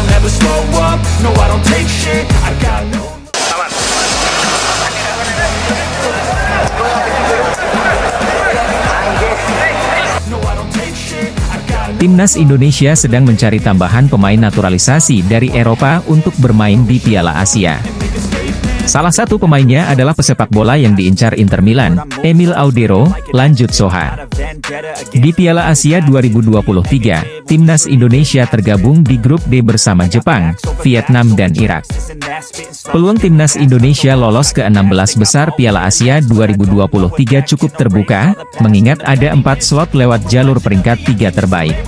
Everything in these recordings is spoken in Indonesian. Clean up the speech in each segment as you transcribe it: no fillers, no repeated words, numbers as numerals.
don't ever slow up, no I don't take shit, I got no. Timnas Indonesia sedang mencari tambahan pemain naturalisasi dari Eropa untuk bermain di Piala Asia. Salah satu pemainnya adalah pesepak bola yang diincar Inter Milan, Emil Audero, lanjut Soha. Di Piala Asia 2023, Timnas Indonesia tergabung di grup D bersama Jepang, Vietnam dan Irak. Peluang Timnas Indonesia lolos ke 16 besar Piala Asia 2023 cukup terbuka, mengingat ada 4 slot lewat jalur peringkat 3 terbaik.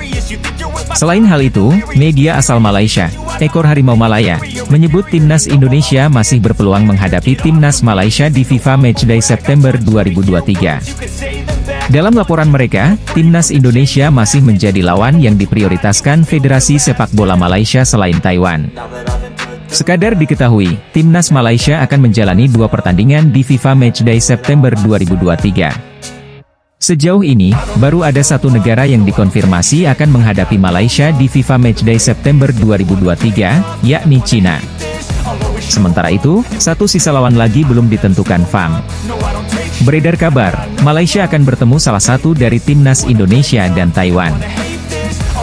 Selain hal itu, media asal Malaysia, Ekor Harimau Malaya, menyebut Timnas Indonesia masih berpeluang menghadapi Timnas Malaysia di FIFA Matchday September 2023. Dalam laporan mereka, Timnas Indonesia masih menjadi lawan yang diprioritaskan Federasi Sepak Bola Malaysia selain Taiwan. Sekadar diketahui, Timnas Malaysia akan menjalani 2 pertandingan di FIFA Matchday September 2023. Sejauh ini, baru ada 1 negara yang dikonfirmasi akan menghadapi Malaysia di FIFA Matchday September 2023, yakni Cina. Sementara itu, 1 sisa lawan lagi belum ditentukan FAM. Beredar kabar, Malaysia akan bertemu salah satu dari Timnas Indonesia dan Taiwan.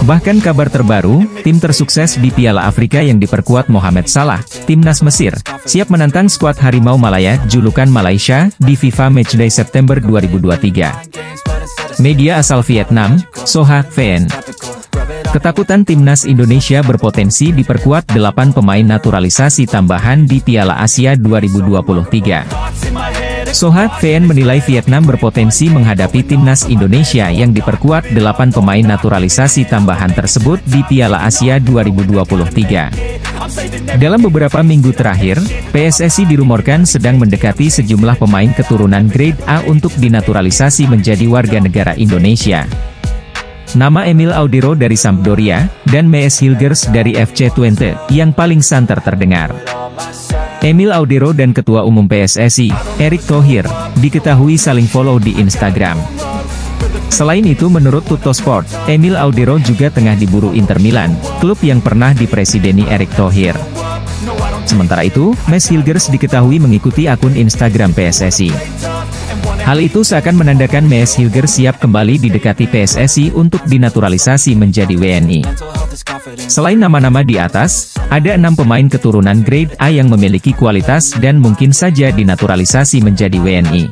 Bahkan kabar terbaru, tim tersukses di Piala Afrika yang diperkuat Mohamed Salah, Timnas Mesir, siap menantang skuad Harimau Malaya julukan Malaysia di FIFA Matchday September 2023. Media asal Vietnam, Soha VN. Ketakutan Timnas Indonesia berpotensi diperkuat 8 pemain naturalisasi tambahan di Piala Asia 2023. Soha VN menilai Vietnam berpotensi menghadapi Timnas Indonesia yang diperkuat 8 pemain naturalisasi tambahan tersebut di Piala Asia 2023. Dalam beberapa minggu terakhir, PSSI dirumorkan sedang mendekati sejumlah pemain keturunan grade A untuk dinaturalisasi menjadi warga negara Indonesia. Nama Emil Audero dari Sampdoria, dan Mees Hilgers dari FC Twente, yang paling santer terdengar. Emil Audero dan Ketua Umum PSSI, Erick Thohir, diketahui saling follow di Instagram. Selain itu menurut Tuttosport, Emil Audero juga tengah diburu Inter Milan, klub yang pernah dipresideni Erick Thohir. Sementara itu, Mees Hilgers diketahui mengikuti akun Instagram PSSI. Hal itu seakan menandakan Mees Hilgers siap kembali didekati PSSI untuk dinaturalisasi menjadi WNI. Selain nama-nama di atas, ada 6 pemain keturunan grade A yang memiliki kualitas dan mungkin saja dinaturalisasi menjadi WNI.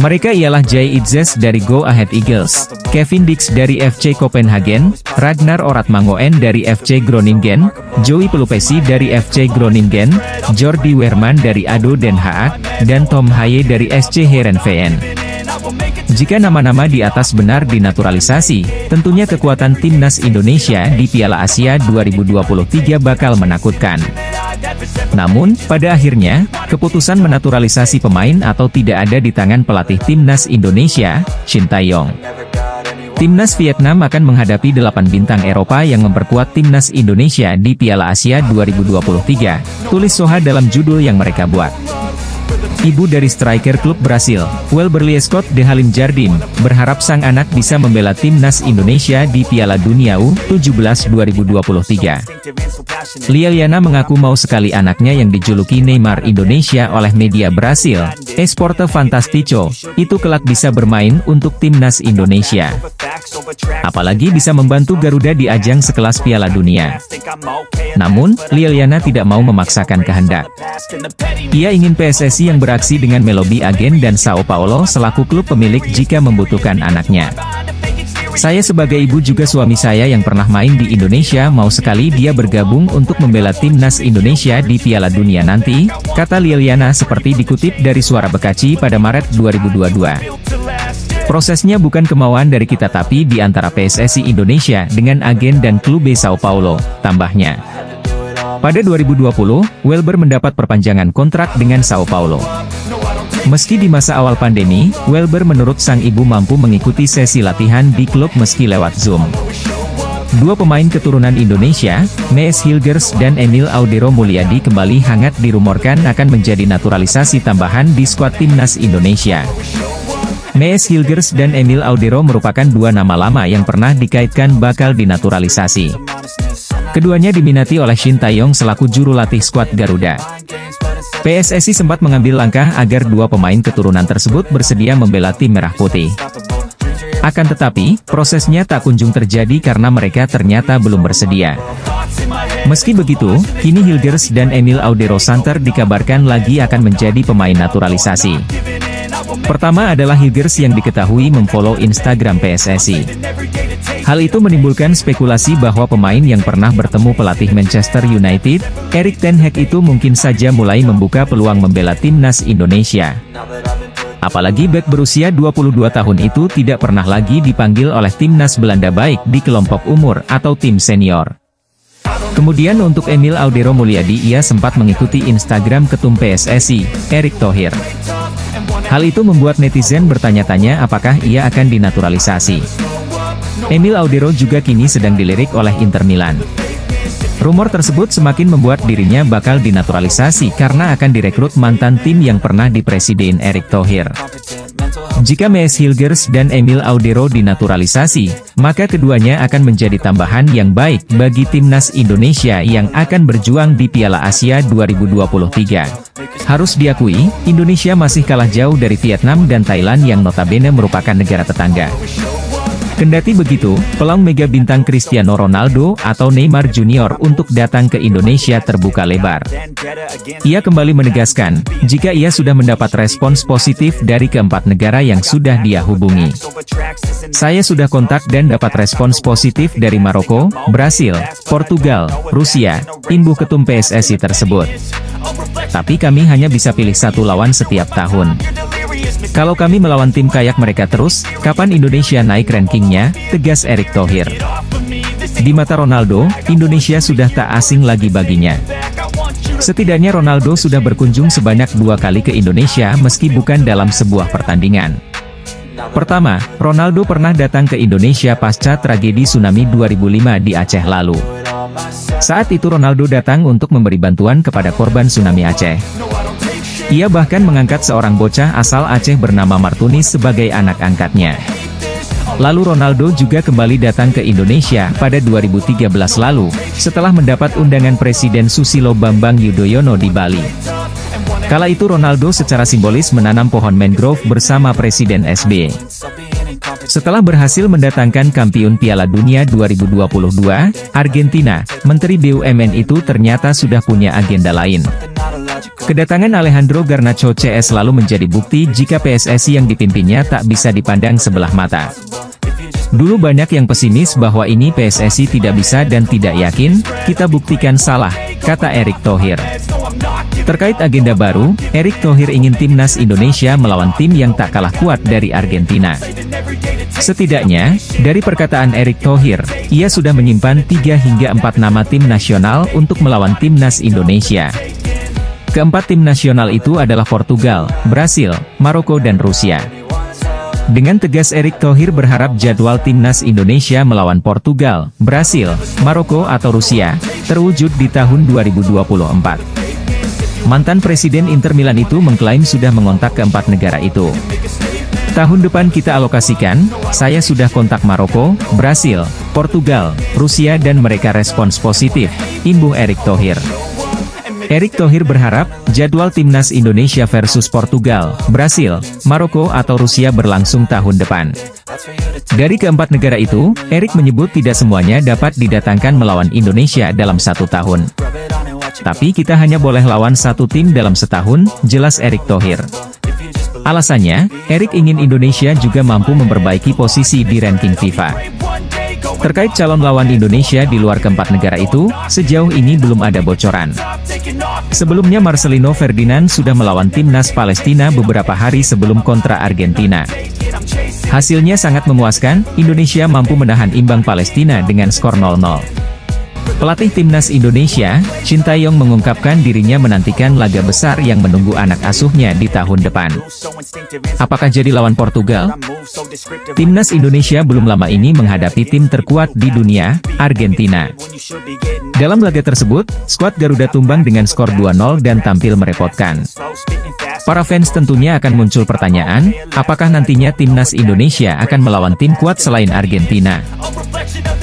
Mereka ialah Jay Itzes dari Go Ahead Eagles, Kevin Dix dari FC Copenhagen, Ragnar Oratmangoen dari FC Groningen, Joey Pelupesi dari FC Groningen, Jordi Weerman dari ADO Den Haag, dan Tom Haye dari SC Heerenveen. Jika nama-nama di atas benar dinaturalisasi, tentunya kekuatan Timnas Indonesia di Piala Asia 2023 bakal menakutkan. Namun, pada akhirnya, keputusan menaturalisasi pemain atau tidak ada di tangan pelatih Timnas Indonesia, Shin Tae-yong. Timnas Vietnam akan menghadapi 8 bintang Eropa yang memperkuat Timnas Indonesia di Piala Asia 2023, tulis Soha dalam judul yang mereka buat. Ibu dari striker klub Brasil, Welberly Scott de Halim Jardim, berharap sang anak bisa membela Timnas Indonesia di Piala Dunia U17 2023. Liliana mengaku mau sekali anaknya yang dijuluki Neymar Indonesia oleh media Brasil, Esporte Fantástico, itu kelak bisa bermain untuk Timnas Indonesia. Apalagi bisa membantu Garuda di ajang sekelas Piala Dunia. Namun, Liliana tidak mau memaksakan kehendak. Ia ingin PSSI yang beraksi dengan melobi agen dan Sao Paulo selaku klub pemilik jika membutuhkan anaknya. Saya sebagai ibu juga suami saya yang pernah main di Indonesia mau sekali dia bergabung untuk membela Timnas Indonesia di Piala Dunia nanti, kata Liliana seperti dikutip dari Suara Bekaci pada Maret 2022. Prosesnya bukan kemauan dari kita tapi di antara PSSI Indonesia dengan agen dan klub Sao Paulo, tambahnya. Pada 2020, Welber mendapat perpanjangan kontrak dengan Sao Paulo. Meski di masa awal pandemi, Welber menurut sang ibu mampu mengikuti sesi latihan di klub meski lewat Zoom. 2 pemain keturunan Indonesia, Mees Hilgers dan Emil Audero Mulyadi kembali hangat dirumorkan akan menjadi naturalisasi tambahan di skuad Timnas Indonesia. Mees Hilgers dan Emil Audero merupakan 2 nama lama yang pernah dikaitkan bakal dinaturalisasi. Keduanya diminati oleh Shin Tae-yong selaku juru latih skuad Garuda. PSSI sempat mengambil langkah agar dua pemain keturunan tersebut bersedia membela tim Merah Putih. Akan tetapi, prosesnya tak kunjung terjadi karena mereka ternyata belum bersedia. Meski begitu, kini Hilgers dan Emil Audero Santer dikabarkan lagi akan menjadi pemain naturalisasi. Pertama adalah Hilgers yang diketahui memfollow Instagram PSSI. Hal itu menimbulkan spekulasi bahwa pemain yang pernah bertemu pelatih Manchester United, Erik ten Hag itu mungkin saja mulai membuka peluang membela timnas Indonesia. Apalagi bek berusia 22 tahun itu tidak pernah lagi dipanggil oleh timnas Belanda baik di kelompok umur atau tim senior. Kemudian untuk Emil Audero Mulyadi, ia sempat mengikuti Instagram ketum PSSI, Erick Thohir. Hal itu membuat netizen bertanya-tanya apakah ia akan dinaturalisasi. Emil Audero juga kini sedang dilirik oleh Inter Milan. Rumor tersebut semakin membuat dirinya bakal dinaturalisasi karena akan direkrut mantan tim yang pernah dipresiden Erick Thohir. Jika Maes Hilgers dan Emil Audero dinaturalisasi, maka keduanya akan menjadi tambahan yang baik bagi timnas Indonesia yang akan berjuang di Piala Asia 2023. Harus diakui, Indonesia masih kalah jauh dari Vietnam dan Thailand yang notabene merupakan negara tetangga. Kendati begitu, peluang mega bintang Cristiano Ronaldo atau Neymar Junior untuk datang ke Indonesia terbuka lebar. Ia kembali menegaskan, jika ia sudah mendapat respons positif dari keempat negara yang sudah dia hubungi. Saya sudah kontak dan dapat respons positif dari Maroko, Brasil, Portugal, Rusia, imbuh ketum PSSI tersebut. Tapi kami hanya bisa pilih satu lawan setiap tahun. Kalau kami melawan tim kayak mereka terus, kapan Indonesia naik rankingnya, tegas Erick Thohir. Di mata Ronaldo, Indonesia sudah tak asing lagi baginya. Setidaknya Ronaldo sudah berkunjung sebanyak 2 kali ke Indonesia meski bukan dalam sebuah pertandingan. Pertama, Ronaldo pernah datang ke Indonesia pasca tragedi tsunami 2005 di Aceh lalu. Saat itu Ronaldo datang untuk memberi bantuan kepada korban tsunami Aceh. Ia bahkan mengangkat seorang bocah asal Aceh bernama Martunis sebagai anak angkatnya. Lalu Ronaldo juga kembali datang ke Indonesia pada 2013 lalu, setelah mendapat undangan Presiden Susilo Bambang Yudhoyono di Bali. Kala itu Ronaldo secara simbolis menanam pohon mangrove bersama Presiden SBY. Setelah berhasil mendatangkan kampiun Piala Dunia 2022, Argentina, Menteri BUMN itu ternyata sudah punya agenda lain. Kedatangan Alejandro Garnacho CS lalu menjadi bukti jika PSSI yang dipimpinnya tak bisa dipandang sebelah mata. Dulu banyak yang pesimis bahwa ini PSSI tidak bisa dan tidak yakin, kita buktikan salah, kata Erick Thohir. Terkait agenda baru, Erick Thohir ingin timnas Indonesia melawan tim yang tak kalah kuat dari Argentina. Setidaknya, dari perkataan Erick Thohir, ia sudah menyimpan 3 hingga 4 nama tim nasional untuk melawan timnas Indonesia. Keempat tim nasional itu adalah Portugal, Brasil, Maroko dan Rusia. Dengan tegas Erick Thohir berharap jadwal timnas Indonesia melawan Portugal, Brasil, Maroko atau Rusia, terwujud di tahun 2024. Mantan Presiden Inter Milan itu mengklaim sudah mengontak keempat negara itu. Tahun depan kita alokasikan, saya sudah kontak Maroko, Brasil, Portugal, Rusia dan mereka respons positif, imbuh Erick Thohir. Erick Thohir berharap, jadwal timnas Indonesia versus Portugal, Brasil, Maroko atau Rusia berlangsung tahun depan. Dari keempat negara itu, Erick menyebut tidak semuanya dapat didatangkan melawan Indonesia dalam 1 tahun. Tapi kita hanya boleh lawan 1 tim dalam setahun, jelas Erick Thohir. Alasannya, Erick ingin Indonesia juga mampu memperbaiki posisi di ranking FIFA. Terkait calon lawan Indonesia di luar keempat negara itu, sejauh ini belum ada bocoran. Sebelumnya Marcelino Ferdinand sudah melawan timnas Palestina beberapa hari sebelum kontra Argentina. Hasilnya sangat memuaskan, Indonesia mampu menahan imbang Palestina dengan skor 0-0. Pelatih timnas Indonesia, Shin Tae-yong mengungkapkan dirinya menantikan laga besar yang menunggu anak asuhnya di tahun depan. Apakah jadi lawan Portugal? Timnas Indonesia belum lama ini menghadapi tim terkuat di dunia, Argentina. Dalam laga tersebut, skuad Garuda tumbang dengan skor 2-0 dan tampil merepotkan. Para fans tentunya akan muncul pertanyaan, apakah nantinya timnas Indonesia akan melawan tim kuat selain Argentina?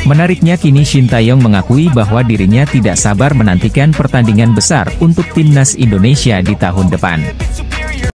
Menariknya kini Shin Taeyong mengakui bahwa dirinya tidak sabar menantikan pertandingan besar untuk timnas Indonesia di tahun depan.